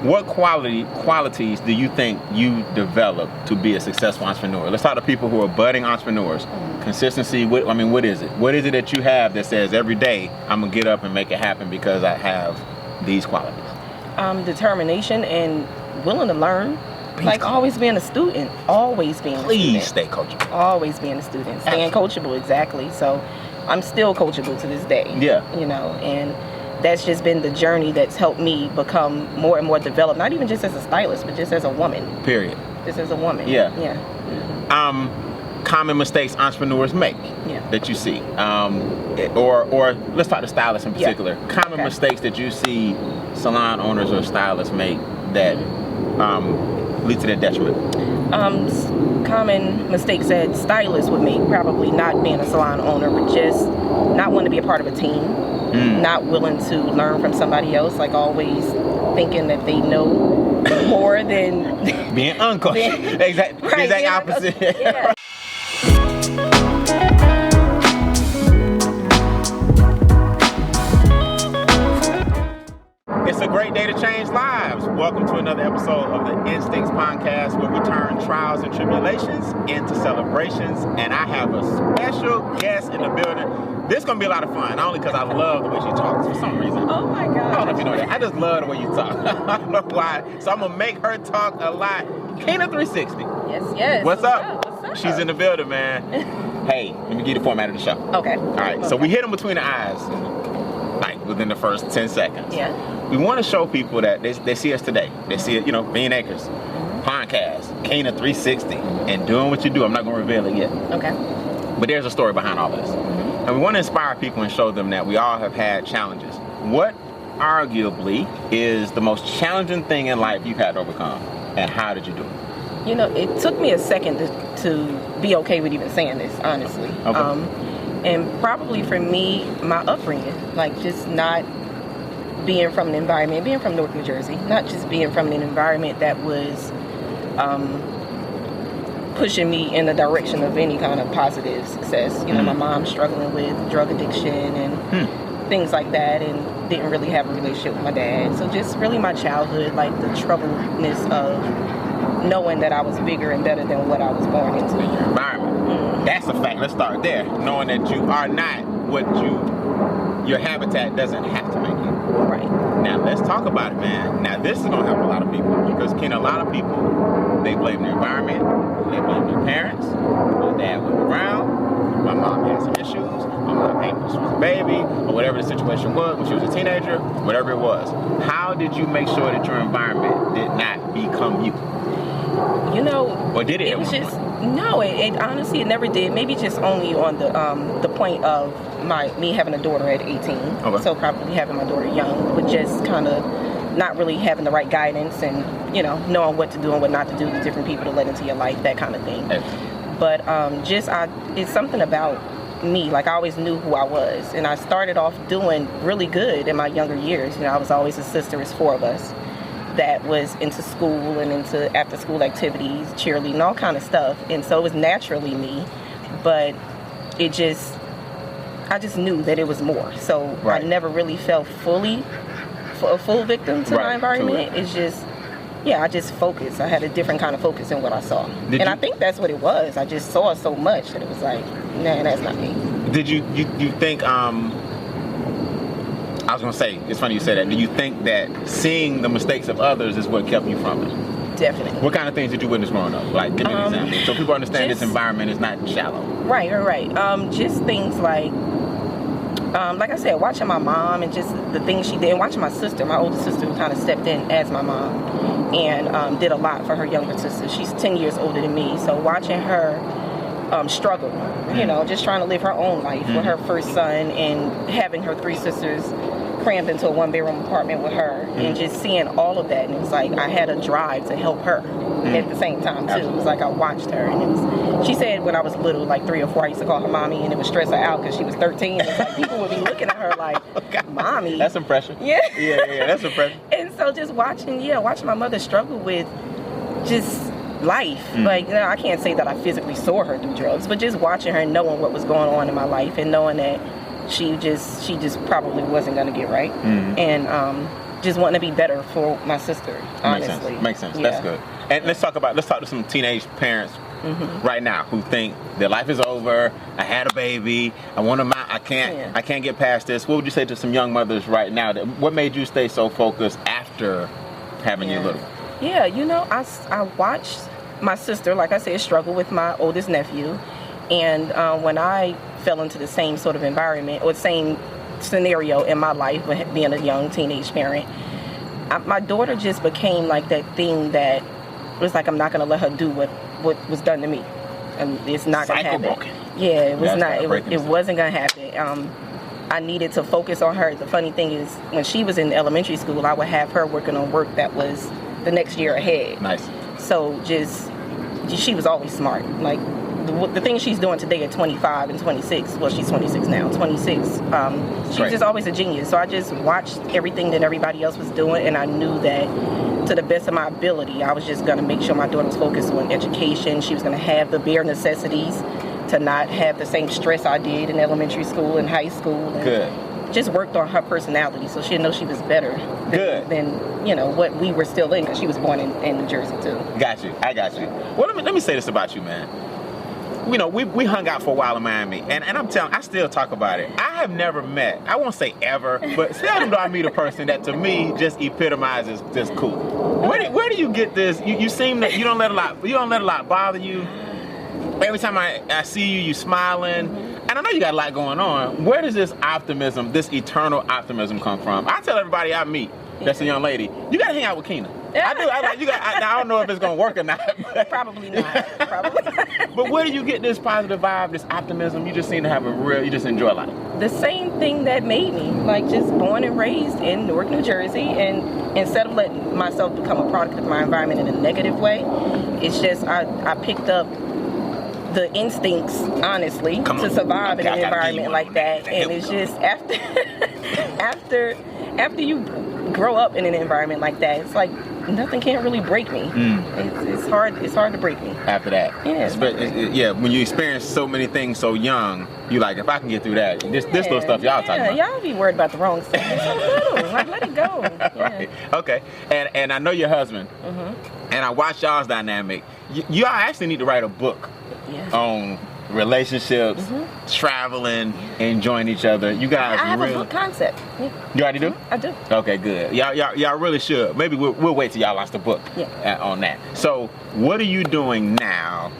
what qualities do you think you develop to be a successful entrepreneur? Let's talk to people who are budding entrepreneurs. Consistency, what is it? What is it that you have that says every day I'm gonna get up and make it happen because I have these qualities? Determination and willing to learn. Like always being a student. Always being a student. Please stay coachable. Always being a student. Staying coachable, exactly. So I'm still coachable to this day. Yeah. You know, and that's just been the journey that's helped me become more and more developed, not even just as a stylist, but just as a woman. Period. Just as a woman. Yeah. Yeah. Mm-hmm. Common mistakes entrepreneurs make that you see. Or let's talk to stylists in particular. Yeah. Common mistakes that you see salon owners or stylists make that lead to their detriment. Common mistakes that stylists would make, probably not being a salon owner, but just not wanting to be a part of a team. Not willing to learn from somebody else, like always thinking that they know more than being uncautious. Exactly. Right, exact opposite. Yeah. It's a great day to change lives. Welcome to another episode of the Instincts Pondcast, where we turn trials and tribulations into celebrations. And I have a special guest in the building. This is going to be a lot of fun, not only because I love the way she talks for some reason. Oh my God. I don't know if you know that. I just love the way you talk. I don't know why. So I'm going to make her talk a lot. Keena 360. Yes. What's up? What's up? She's in the building, man. Hey, let me give you the format of the show. Okay. All right. So we hit them between the eyes, like within the first 10 seconds. Yeah. We want to show people that they see us today. They see it, Being Acres, podcast, Keena 360, and doing what you do. I'm not going to reveal it yet. Okay. But there's a story behind all of this. And we want to inspire people and show them that we all have had challenges. What arguably is the most challenging thing in life you've had to overcome, and how did you do it? It took me a second to be okay with even saying this, honestly. Okay. And probably for me, my upbringing, like just not being from an environment, being from Newark, New Jersey, not just being from an environment that was pushing me in the direction of any kind of positive success. My mom struggling with drug addiction and things like that, and didn't really have a relationship with my dad. So just really my childhood, like the troubledness of knowing that I was bigger and better than what I was born into. Your environment. That's a fact. Let's start there. Knowing that you are not what your habitat doesn't have to make you. Right. Now let's talk about it, man. Now this is gonna help a lot of people, because a lot of people, they blame their environment, they blame their parents. My dad wasn't around, my mom had some issues, my mom paid when she was a baby, or whatever the situation was when she was a teenager, whatever it was. How did you make sure that your environment did not become you? Or did it? It was just no. It honestly, it never did. Maybe just only on the point of me having a daughter at 18. Okay. So probably having my daughter young, but just kind of not really having the right guidance and knowing what to do and what not to do with different people to let into your life, that kind of thing. Okay. But it's something about me. Like I always knew who I was, and I started off doing really good in my younger years. I was always a sister. There's 4 of us that was into school and into after school activities, cheerleading, all kind of stuff. And so it was naturally me, but I just knew that it was more. So right. I never really felt a full victim to my environment. It's just, I just focused. I had a different kind of focus in what I saw. I think that's what it was. I just saw so much that it was like, nah, that's not me. Did you think, I was going to say, it's funny you say that. Do you think that seeing the mistakes of others is what kept you from it? Definitely. What kind of things did you witness growing up? Like, give me an example. So people understand this environment is not shallow. Right. Just things like I said, watching my mom and just the things she did, and watching my sister, my older sister, who kind of stepped in as my mom and did a lot for her younger sister. She's 10 years older than me. So watching her struggle, just trying to live her own life with her first son and having her 3 sisters crammed into a 1-bedroom apartment with her, and just seeing all of that, and it was like I had a drive to help her at the same time too. It was like I watched her, and she said when I was little, like 3 or 4, I used to call her mommy, and it would stress her out because she was 13. It's like people would be looking at her like, mommy. That's impressive. Yeah, that's impressive. And so just watching my mother struggle with just life. Like, I can't say that I physically saw her do drugs, but just watching her, knowing what was going on in my life, and knowing that she just probably wasn't going to get right. And just wanting to be better for my sister, honestly. Makes sense. Yeah. That's good. And let's talk to some teenage parents right now who think their life is over. I had a baby. I want to. I can't get past this. What would you say to some young mothers right now? What made you stay so focused after having your little? Yeah, you know, I watched my sister, like I said, struggle with my oldest nephew, and when I fell into the same sort of environment or same scenario in my life with being a young teenage parent, my daughter just became like that thing that was like, I'm not going to let her do what was done to me, and it's not going to happen. Broken. Yeah, it was not. It wasn't going to happen. I needed to focus on her. The funny thing is, when she was in elementary school, I would have her working on work that was the next year ahead. Nice. So she was always smart. Like the things she's doing today at 25 and 26. Well, she's 26 now. 26. She's just always a genius. So I just watched everything that everybody else was doing, and I knew that to the best of my ability, I was just going to make sure my daughter was focused on education. She was going to have the bare necessities to not have the same stress I did in elementary school and high school. And good. Just worked on her personality so she'd know she was better than what we were still in, because she was born in New Jersey too. Got you. I got you. Well, let me say this about you, man. You know, we hung out for a while in Miami, and I'm telling, I still talk about it. I have never met, I won't say ever, but seldom do I meet a person that to me just epitomizes just cool. Where do you get this? You seem that you don't let a lot bother you. Every time I see you, you smiling. And I know you got a lot going on. Where does this optimism, this eternal optimism come from? I tell everybody I meet that's a young lady, you got to hang out with Keena. I do. I don't know if it's going to work or not. Probably not. But where do you get this positive vibe, this optimism? You just seem to have you just enjoy life. The same thing that made me, like, just born and raised in Newark, New Jersey. And instead of letting myself become a product of my environment in a negative way, it's just I picked up the instincts, honestly, to survive in an environment like that. And it's just after you grow up in an environment like that, it's like nothing can't really break me. It's hard to break me after that. Yeah, when you experience so many things so young, you like, if I can get through that, this little stuff y'all talking about. Y'all be worried about the wrong stuff. It's so little. Like, let it go. Right. Okay. And I know your husband, and I watch y'all's dynamic. Y'all actually need to write a book on relationships, traveling, enjoying each other. You guys, I have a book concept. Yeah. You already do? I do. Okay, good. Y'all really should. Maybe we'll wait till y'all launch the book on that. So, what are you doing now?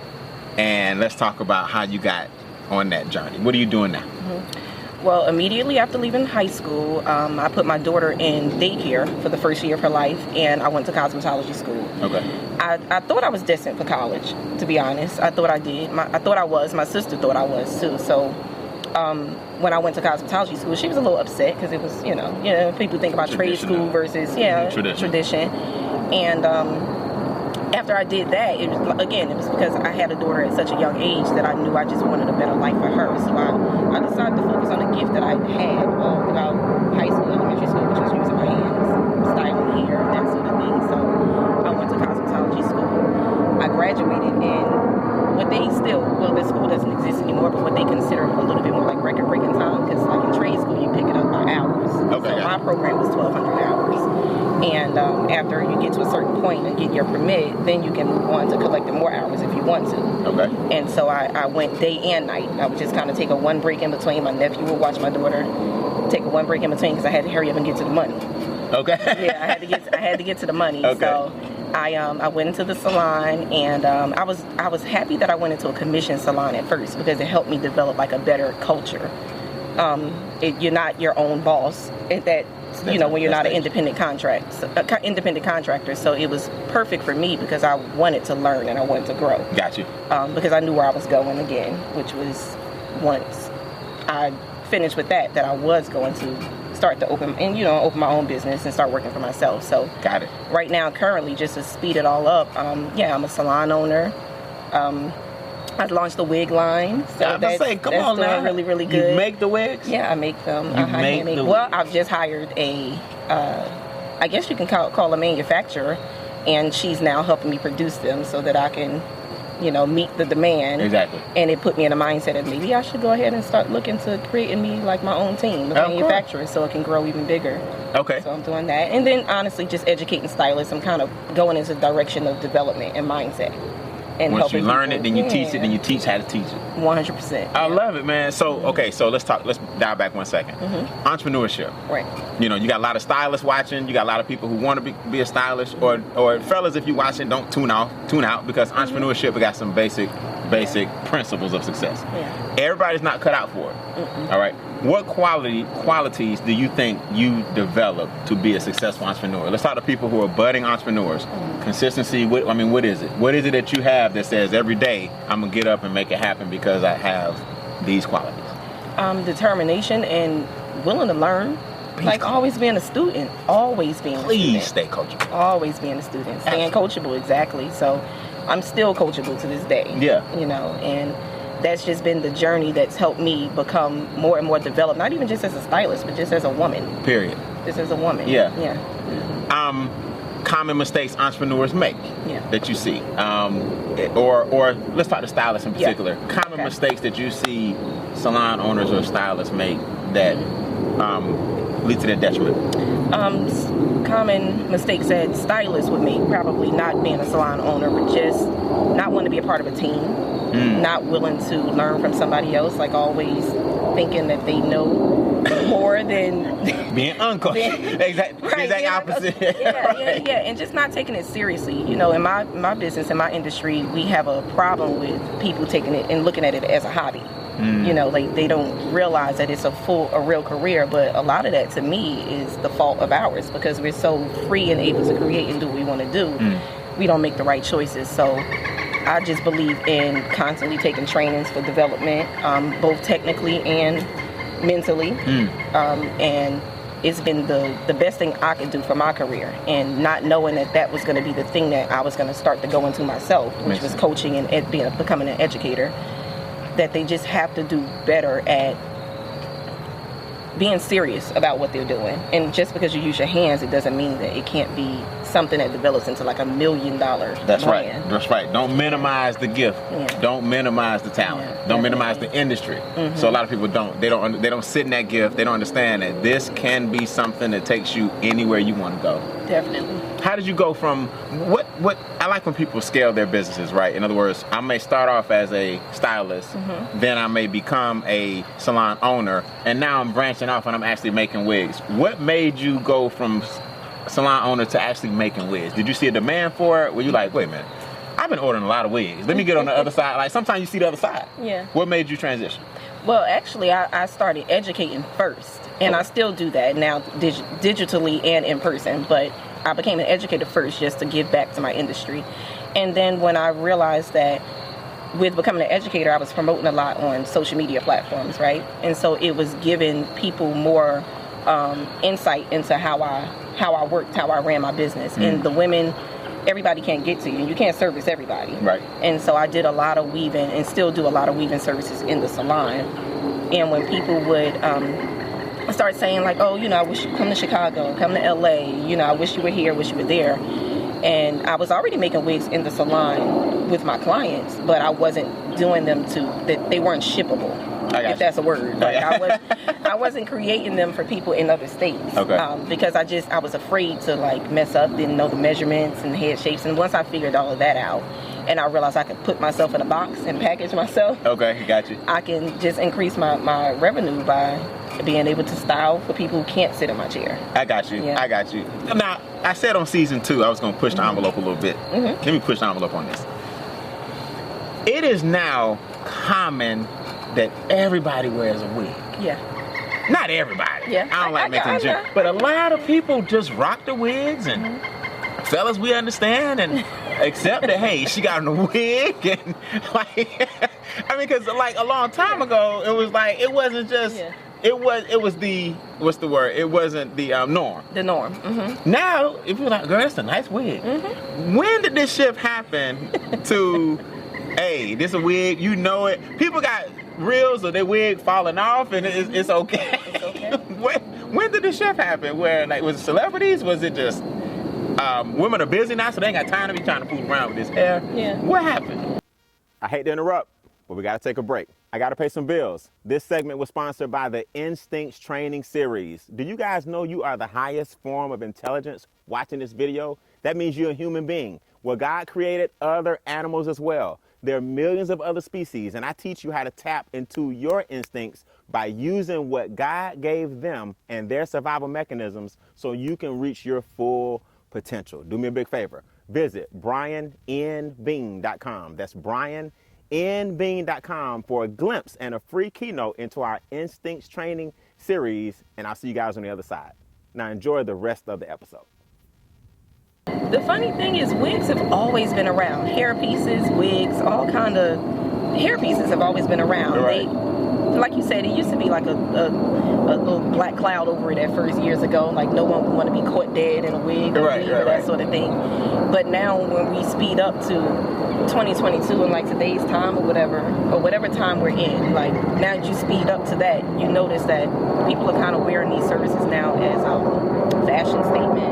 And let's talk about how you got on that journey. What are you doing now? Well, immediately after leaving high school, I put my daughter in daycare for the first year of her life, and I went to cosmetology school. Okay. I thought I was destined for college, to be honest. I thought I did. I thought I was. My sister thought I was, too. So when I went to cosmetology school, she was a little upset because it was, people think about trade school versus, tradition. And after I did that, it was because I had a daughter at such a young age that I knew I just wanted a better life for her. So I decided to focus on a gift that I had without high school, elementary school, which was using my hands, styling hair, that sort of thing. So I went to cosmetology school. I graduated in the school doesn't exist anymore, but what they consider a little bit more like record-breaking time, because like in trade school, you pick it up by hours. Okay. So my program was 1,200 hours. And after you get to a certain point and get your permit, then you can move on to collecting more hours if you want to. Okay. And so I went day and night. I would just kind of take a one break in between. My nephew would watch my daughter. Take a one break in between because I had to hurry up and get to the money. Okay. Yeah, I had to get to the money. Okay. So I went into the salon, and I was happy that I went into a commission salon at first because it helped me develop like a better culture. You're not your own boss. When you're not an independent contractor. So it was perfect for me because I wanted to learn and I wanted to grow. Got you. Because I knew where I was going again, which was once I finished with that I was going to start to open my own business and start working for myself. So got it. Right now, currently, just to speed it all up, I'm a salon owner. I launched the wig line, so that's doing really, really good. You make the wigs? Yeah, I make them. Well, I've just hired I guess you can call a manufacturer, and she's now helping me produce them so that I can meet the demand. Exactly. And it put me in a mindset of maybe I should go ahead and start looking to creating me like my own team, the manufacturer, so it can grow even bigger. Okay. So I'm doing that. And then honestly, just educating stylists. I'm kind of going into the direction of development and mindset. And once you learn people. it, then you teach it, then you teach how to teach it. 100%. I love it, man. So, okay, so let's dial back 1 second. Entrepreneurship. Right. You got a lot of stylists watching. You got a lot of people who want to be a stylist, or fellas, if you're watching, don't tune out because entrepreneurship, we got some basic principles of success. Yeah. Everybody's not cut out for it. All right. What qualities do you think you develop to be a successful entrepreneur? Let's talk to people who are budding entrepreneurs. Consistency. What is it? What is it that you have that says every day I'm gonna get up and make it happen because I have these qualities? Determination and willing to learn. Like always being a student. Always being a student. Please stay coachable. Always being a student. Staying coachable, exactly. So I'm still coachable to this day. Yeah. And that's just been the journey that's helped me become more and more developed, not even just as a stylist, but just as a woman. Period. Just as a woman. Yeah. Yeah. Common mistakes entrepreneurs make that you see. Or let's talk to stylists in particular. Yeah. Common mistakes that you see salon owners or stylists make that lead to their detriment. Common mistakes that stylists would make, probably not being a salon owner, but just not wanting to be a part of a team. Not willing to learn from somebody else, like always thinking that they know more than being uncoachable. Exact opposite. Yeah, and just not taking it seriously. In my business, in my industry, we have a problem with people taking it and looking at it as a hobby. Like they don't realize that it's a real career, but a lot of that to me is the fault of ours because we're so free and able to create and do what we want to do. We don't make the right choices. So I just believe in constantly taking trainings for development, both technically and mentally. And it's been the best thing I could do for my career. And not knowing that was going to be the thing that I was going to start to go into myself, which was coaching and becoming an educator, that they just have to do better at being serious about what they're doing. And just because you use your hands, it doesn't mean that it can't be something that develops into like $1 million brand. That's right. Don't minimize the gift. Yeah. Don't minimize the talent. Don't minimize the industry. So a lot of people they don't sit in that gift. They don't understand that this can be something that takes you anywhere you want to go. Definitely. How did you go from what I like when people scale their businesses, right? In other words, I may start off as a stylist, then I may become a salon owner, and now I'm branching off and I'm actually making wigs. What made you go from salon owner to actually making wigs? Did you see a demand for it? Were you like, wait a minute, I've been ordering a lot of wigs. Let me get on the other side. Like sometimes you see the other side. Yeah. What made you transition? Well, actually, I started educating first, and I still do that now digitally and in person, but I became an educator first just to give back to my industry. And then when I realized that with becoming an educator, I was promoting a lot on social media platforms, right? And so it was giving people more insight into how I worked, how I ran my business. And the women, everybody can't get to you, and you can't service everybody. Right. And so I did a lot of weaving and still do a lot of weaving services in the salon. And when people would start saying like, oh, I wish you come to Chicago, come to LA, I wish you were here, wish you were there. And I was already making wigs in the salon with my clients, but I wasn't doing them that they weren't shippable, if that's a word. Like I wasn't creating them for people in other states. Okay. Because I was afraid to like mess up, didn't know the measurements and the head shapes. And once I figured all of that out, and I realized I could put myself in a box and package myself. Okay, got you. I can just increase my revenue by being able to style for people who can't sit in my chair. I got you. Yeah. I got you. Now, I said on season 2, I was going to push the envelope a little bit. Let me push the envelope on this. It is now common that everybody wears a wig. Yeah. Not everybody. Yeah. I don't like making jokes. But a lot of people just rock the wigs, and fellas, we understand and accept that, hey, she got on a wig, and like, I mean, because like a long time ago, it was like, it wasn't just, it was the, what's the word? It wasn't the norm. The norm. Now, if you're like, girl, that's a nice wig. When did this shift happen to, hey, this a wig, you know it. People got reels of their wig falling off, and it's okay. It's okay. When did the shift happen? Where, like, was it celebrities? Was it just women are busy now, so they ain't got time to be trying to fool around with this hair? Yeah. What happened? I hate to interrupt, but we got to take a break. I got to pay some bills. This segment was sponsored by the Instincts Training Series. Do you guys know you are the highest form of intelligence watching this video? That means you're a human being. Well, God created other animals as well. There are millions of other species, and I teach you how to tap into your instincts by using what God gave them and their survival mechanisms so you can reach your full potential. Do me a big favor. Visit briannbean.com. That's briannbean.com for a glimpse and a free keynote into our Instincts Training Series, and I'll see you guys on the other side. Now enjoy the rest of the episode. The funny thing is, wigs have always been around. Hair pieces, wigs, all kind of hair pieces have always been around. Right. Like you said, it used to be like a little black cloud over it at first years ago. Like no one would want to be caught dead in a wig or that sort of thing. But now when we speed up to 2022 and like today's time or whatever time we're in, like now that you speed up to that, you notice that people are kind of wearing these services now as fashion statements.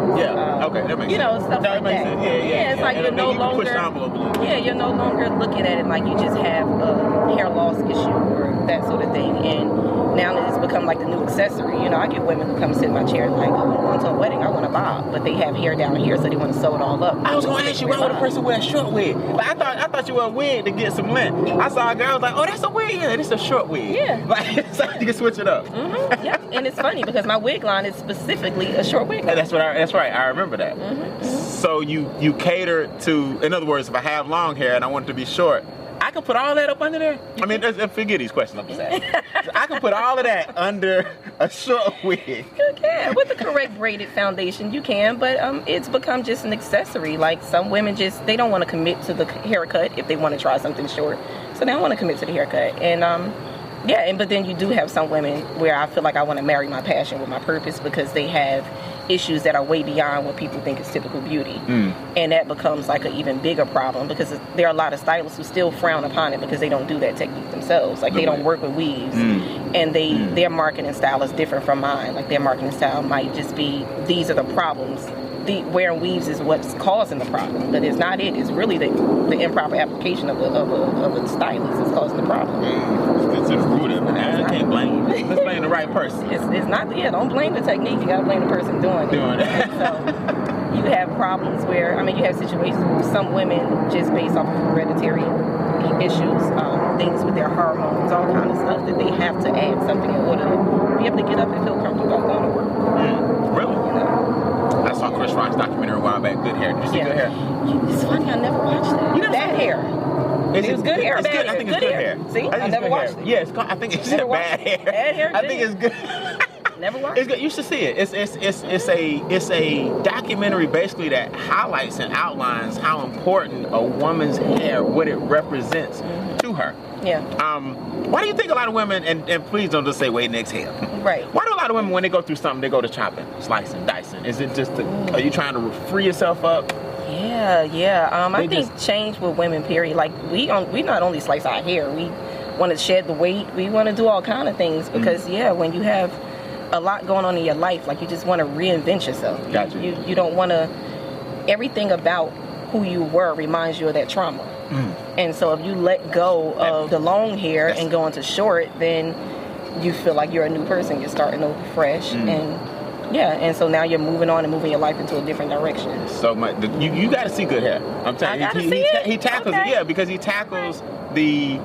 Okay, that makes sense. You know, stuff like that. Sense. Yeah, it's like you're no longer push the envelope a little bit. Yeah, you're no longer looking at it like you just have a hair loss issue or that sort of thing. And now that it's become like the new accessory. You know, I get women who come sit in my chair and like, oh, I'm going to a wedding, I want a bob, but they have hair down here, so they want to sew it all up. I was going to ask you, why would a person wear a short wig? But I thought you wore a wig to get some length. I saw a girl, I was like, oh, that's a wig. Yeah, this is a short wig. Yeah. Like, so you can switch it up. Mm-hmm. Yeah, and it's funny because my wig line is specifically a short wig line. That's right. I remember that. Mm-hmm. So you cater to, in other words, if I have long hair and I want it to be short, I can put all that up under there? I mean, forget these questions I'm just asking. I can put all of that under a short wig. You can. With the correct braided foundation, you can, but it's become just an accessory. Like some women they don't want to commit to the haircut if they want to try something short. So they don't want to commit to the haircut. And but then you do have some women where I feel like I want to marry my passion with my purpose because they have issues that are way beyond what people think is typical beauty. And that becomes like an even bigger problem because there are a lot of stylists who still frown upon it because they don't do that technique themselves. Like they don't work with weaves and their marketing style is different from mine. Like their marketing style might just be, these are the problems. Wearing weaves is what's causing the problem, but it's not it. It's really the improper application of a stylist that's causing the problem. It's to the root of it. I can't blame you. Let's blame the right person. It's not, don't blame the technique. You gotta blame the person doing it. So you have problems where, you have situations where some women, just based off of hereditary issues, things with their hormones, all kind of stuff, that they have to add something in order to be able to get up and feel comfortable about going to work. Really? You know? I saw Chris Rock's documentary a while back, Good Hair. Did you see Good Hair? It's funny, I never watched that. Bad hair. It was good hair. It's good. I think it's good hair. See, I never watched it. Yeah, I think it's bad hair. Bad hair. I think it's good. Never watched it. You should see it. It's a documentary basically that highlights and outlines how important a woman's hair, what it represents to her. Yeah. Why do you think a lot of women, and please don't just say wait and exhale. Right. Why do a lot of women, when they go through something, they go to chopping, slicing, dicing? Is it just, are you trying to free yourself up? Yeah. I think change with women, period. Like we not only slice our hair, we want to shed the weight. We want to do all kind of things because when you have a lot going on in your life, like you just want to reinvent yourself. Gotcha. You don't want to, everything about who you were reminds you of that trauma. And so if you let go of the long hair and go into short, then you feel like you're a new person. You're starting over fresh. And so now you're moving on and moving your life into a different direction. So you got to see Good Hair. I'm telling you, he tackles it, because he tackles the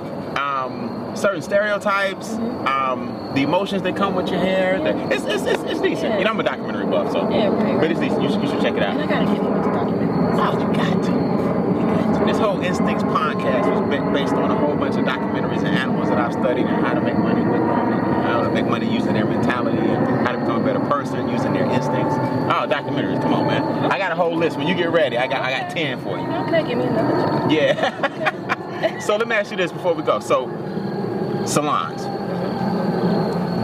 certain stereotypes, the emotions that come with your hair. It's decent. You know, I'm a documentary buff, so but it's decent. You should check it out. And I gotta get into documentaries. Oh, you got to. This whole Instincts Pondcast was based on a whole bunch of documentaries and animals that I've studied and how to make money with them, and how to make money using their mentality, and how to become a better person using their instincts. Oh, documentaries, come on, man. I got a whole list. When you get ready, I got 10 for you. Okay, give me another job. Yeah. So let me ask you this before we go. So, salons.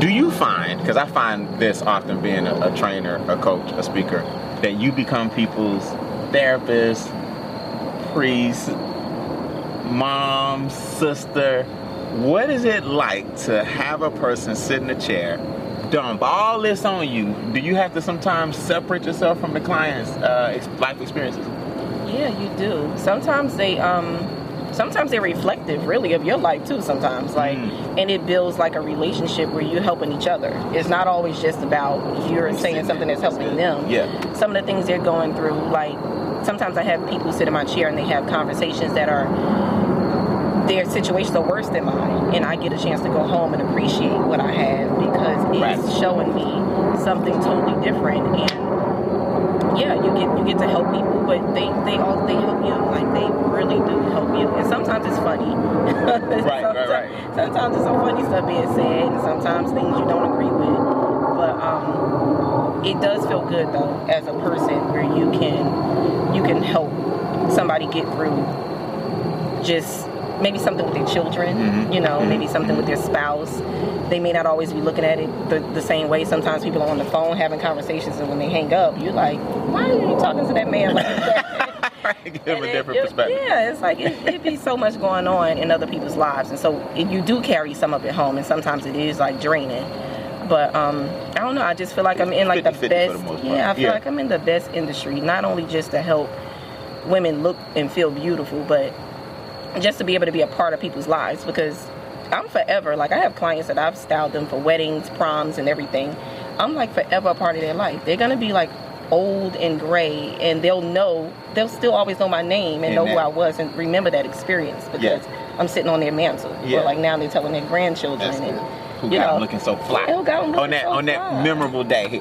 Do you find, because I find this often being a trainer, a coach, a speaker, that you become people's therapist, priest, mom, sister? What is it like to have a person sit in a chair, dump all this on you? Do you have to sometimes separate yourself from the client's life experiences? Yeah, you do. Sometimes they sometimes they're reflective really of your life too sometimes, like, and it builds like a relationship where you're helping each other. It's not always just about you're saying something that's helping them. Yeah. Some of the things they're going through, like sometimes I have people sit in my chair and they have conversations that are, their situations are worse than mine, and I get a chance to go home and appreciate what I have because it's showing me something totally different. And yeah, you get to help people, but they help you, like they really do help you. And sometimes it's funny. Right. Sometimes there's some funny stuff being said, and sometimes things you don't agree with. But it does feel good though, as a person, where you can help somebody get through just maybe something with their children, maybe something with their spouse. They may not always be looking at it the same way. Sometimes people are on the phone having conversations, and when they hang up, you're like, why are you talking to that man like that? Give him a different perspective. Yeah, it's like it'd be so much going on in other people's lives, and so you do carry some of it home, and sometimes it is like draining. But I don't know, I just feel like I'm in like the best. I feel like I'm in the best industry, not only just to help women look and feel beautiful, but just to be able to be a part of people's lives, because I'm forever, like I have clients that I've styled them for weddings, proms, and everything. I'm like forever a part of their life. They're going to be like old and gray, and they'll still always know my name and know who I was and remember that experience because I'm sitting on their mantle. Or like now they're telling their grandchildren. Who got them looking so fly on that memorable day.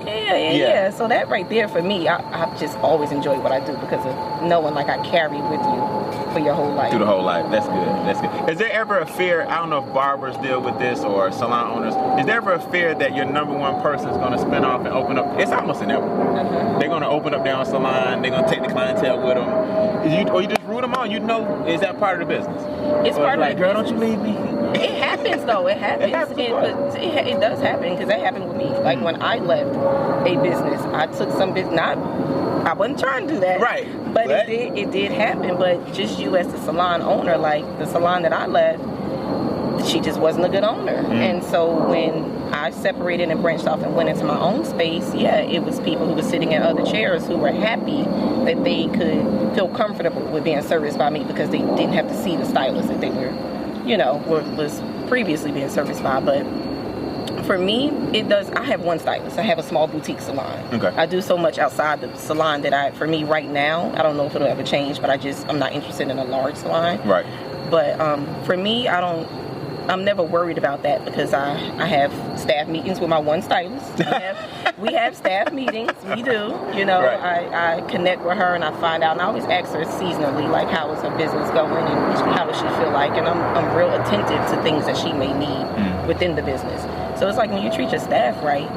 Yeah. So that right there for me, I've just always enjoyed what I do because of knowing like I carry with you for your whole life. Through the whole life. That's good. Is there ever a fear, I don't know if barbers deal with this or salon owners, is there ever a fear that your number one person is going to spin off and open up? It's almost inevitable. They're going to open up their own salon. They're going to take the clientele with them. Or you just root them on. Is that part of the business? It's part of the girl, don't you leave me. It happens though. It happens. It does happen because that happened with me. Like when I left a business, I took some business. I wasn't trying to do that. Right. But it did happen. But just you as the salon owner, like the salon that I left, she just wasn't a good owner. And so when I separated and branched off and went into my own space, it was people who were sitting in other chairs who were happy that they could feel comfortable with being serviced by me because they didn't have to see the stylist that they were, was previously being serviced by. But for me, it does. I have one stylist. I have a small boutique salon. Okay. I do so much outside the salon that for me right now, I don't know if it'll ever change, but I'm not interested in a large salon. Right. But for me, I'm never worried about that because I have staff meetings with my one stylist. We have staff meetings. We do. Right. I connect with her and I find out, and I always ask her seasonally, like, how is her business going and how does she feel like? And I'm real attentive to things that she may need within the business. So it's like when you treat your staff right,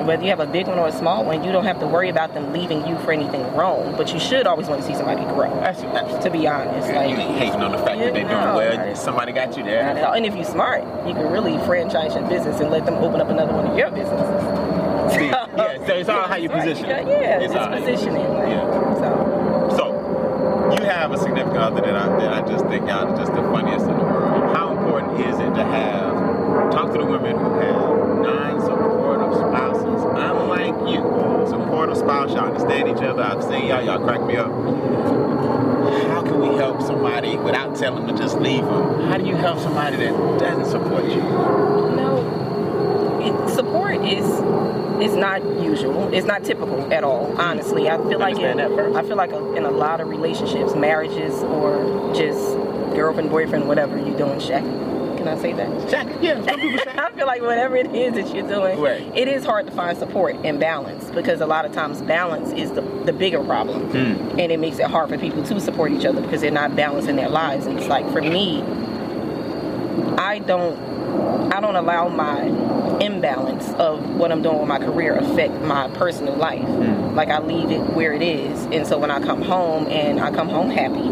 whether you have a big one or a small one, you don't have to worry about them leaving you for anything wrong. But you should always want to see somebody grow. To be honest, you ain't hating on the fact that they're doing well. Right. Somebody got you there. And if you're smart, you can really franchise your business and let them open up another one of your businesses. So it's all how you position it. It's positioning. So you have a significant other that I just think y'all are just the funniest in the world. How important is it to talk to the women who have non-supportive spouses, unlike you? Supportive spouse, y'all understand each other. I've seen y'all crack me up. How can we help somebody without telling them to just leave them? How do you help somebody that doesn't support you? Support is not usual. It's not typical at all, honestly. I feel like in a lot of relationships, marriages, or just girlfriend, boyfriend, whatever you're doing, Can I say that? Yeah, some people say. I feel like whatever it is that you're doing, it is hard to find support and balance because a lot of times balance is the bigger problem. And it makes it hard for people to support each other because they're not balancing their lives. And it's like, for me, I don't allow my imbalance of what I'm doing with my career affect my personal life. Like, I leave it where it is. And so when I come home, and I come home happy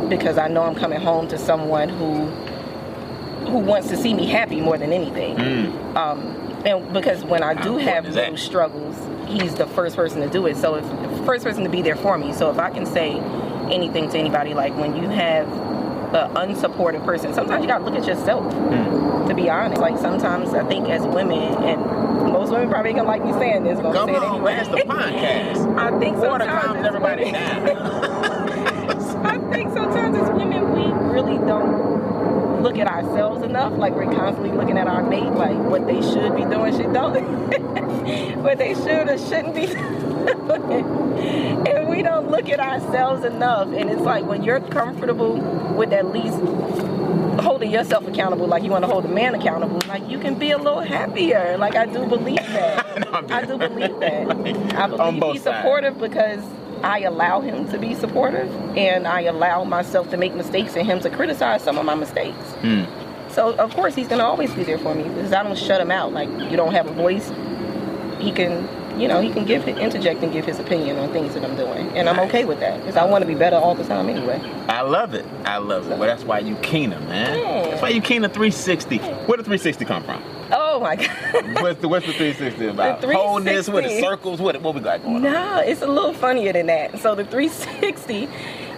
because I know I'm coming home to someone who wants to see me happy more than anything. And because when I do have little struggles, he's the first person to do it. So the first person to be there for me. So if I can say anything to anybody, like when you have an unsupportive person, sometimes you gotta look at yourself, to be honest. Like sometimes I think as women, and most women probably gonna like me saying this, but I'm saying it anyway. Where's the podcast? I think Water sometimes calms everybody down. I think sometimes as women, we really don't ourselves enough. Like, we're constantly looking at our mate, like what they should be doing, what they should or shouldn't be doing. And we don't look at ourselves enough. And it's like, when you're comfortable with at least holding yourself accountable, like you want to hold a man accountable, like, you can be a little happier. Like, I do believe that. I do believe that. I believe he's supportive because I allow him to be supportive, and I allow myself to make mistakes and him to criticize some of my mistakes. So of course he's gonna always be there for me, because I don't shut him out. Like, you don't have a voice, he can, he can interject and give his opinion on things that I'm doing, and I'm okay with that, because I want to be better all the time anyway. I love it. Well, that's why you Keena, man. Yeah. That's why you Keena 360. Where did 360 come from? Oh my God. What's the 360 about? The 360. Wholeness, what the circles, what we got going on? No, it's a little funnier than that. So the 360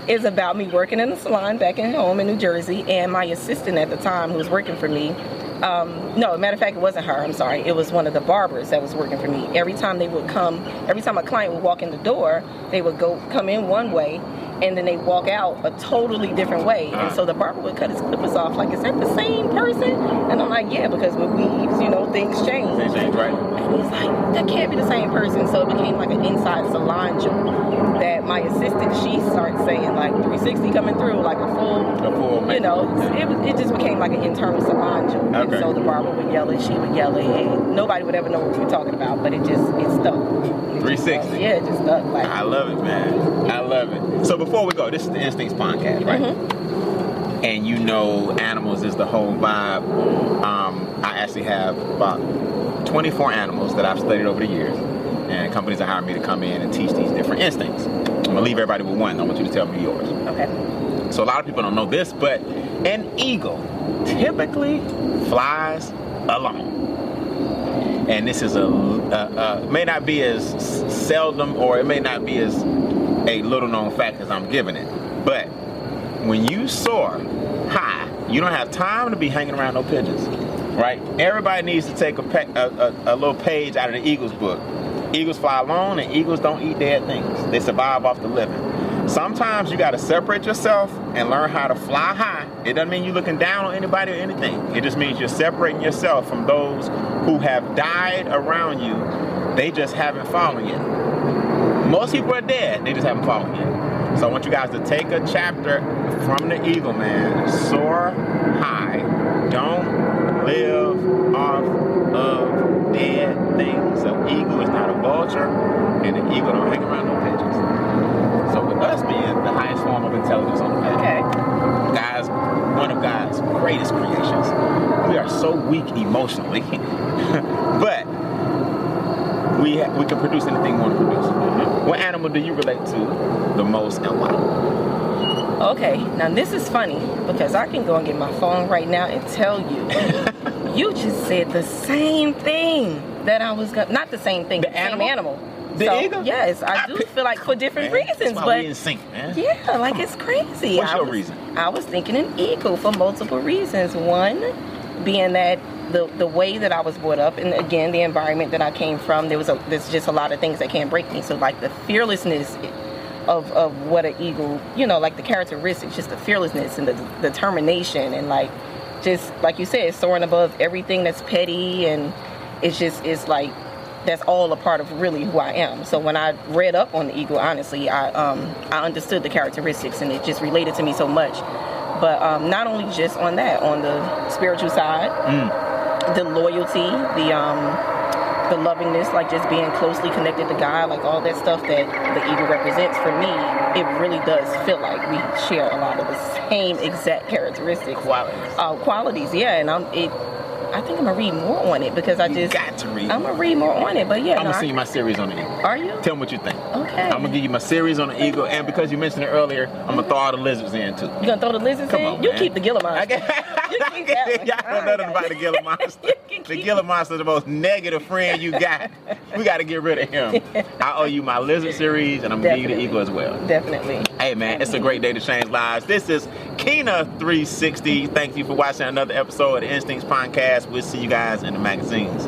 is about me working in the salon back at home in New Jersey, and my assistant at the time, who was working for me, no, matter of fact, it wasn't her, I'm sorry. It was one of the barbers that was working for me. Every time a client would walk in the door, they would come in one way, and then they walk out a totally different way. And so the barber would cut his clippers off, like, is that the same person? And I'm like, yeah, because with weaves, things change. They change, right? And he's like, that can't be the same person. So it became like an inside salon joke that my assistant, she started saying, like, 360 coming through, like a full it just became like an internal salon joke. Okay. And so the barber would yell it, she would yell it, and nobody would ever know what we were talking about, but it stuck. 360. Yeah, it just stuck. Like, I love it, man. I love it. So before we go, this is the Instincts Pondcast, right? Mm-hmm. And animals is the whole vibe. I actually have about 24 animals that I've studied over the years, and companies have hired me to come in and teach these different instincts. I'm gonna leave everybody with one. I want you to tell me yours. Okay. So a lot of people don't know this, but an eagle typically flies alone. And this is may not be as seldom, or it may not be as a little known fact as I'm giving it. But when you soar high, you don't have time to be hanging around no pigeons, right? Everybody needs to take a little page out of the eagle's book. Eagles fly alone, and eagles don't eat dead things. They survive off the living. Sometimes you got to separate yourself and learn how to fly high. It doesn't mean you're looking down on anybody or anything. It just means you're separating yourself from those who have died around you. They just haven't fallen yet. Most people are dead. They just haven't fallen yet. So I want you guys to take a chapter from the eagle, man. Soar high. Don't live off of dead things. An eagle is not a vulture, and an eagle don't hang around no pigeons. So with us being the highest form of intelligence on the planet, guys, one of God's greatest creations, we are so weak emotionally, but we can produce anything we want to produce. What animal do you relate to the most, and why? Okay, now this is funny, because I can go and get my phone right now and tell you, you just said the same thing that I was going to, not the same thing, the same animal. The eagle? Yes, I do feel like for different reasons. That's why but we in sync, man. Yeah, like it's crazy. What's your reason? I was thinking an eagle for multiple reasons. One, being that the way that I was brought up, and again, the environment that I came from, there's just a lot of things that can't break me. So like the fearlessness of what an eagle, like the characteristics, just the fearlessness and the determination, and like, just like you said, soaring above everything that's petty, and it's like, that's all a part of really who I am. So when I read up on the eagle, honestly, I understood the characteristics, and it just related to me so much. But not only just on that, on the spiritual side, the loyalty, the lovingness, like just being closely connected to God, like all that stuff that the eagle represents, for me, it really does feel like we share a lot of the same exact characteristics. Qualities, yeah. And I think I'm gonna read more on it, because I'm gonna read more on it. But yeah, I'm gonna send you my series on the eagle. Are you? Tell me what you think. Okay. I'm gonna give you my series on the eagle, and because you mentioned it earlier, I'm gonna throw all the lizards in too. You gonna throw the lizards in? On, you man. keep the Gila monster. Y'all don't know nothing about the Gila monster. The Gila monster is the most negative friend you got. We got to get rid of him. I owe you my lizard series, and I'm gonna give you the eagle as well. Definitely. Hey man, it's a great day to change lives. This is Keena 360. Thank you for watching another episode of the Instincts Pondcast. We'll see you guys in the magazines.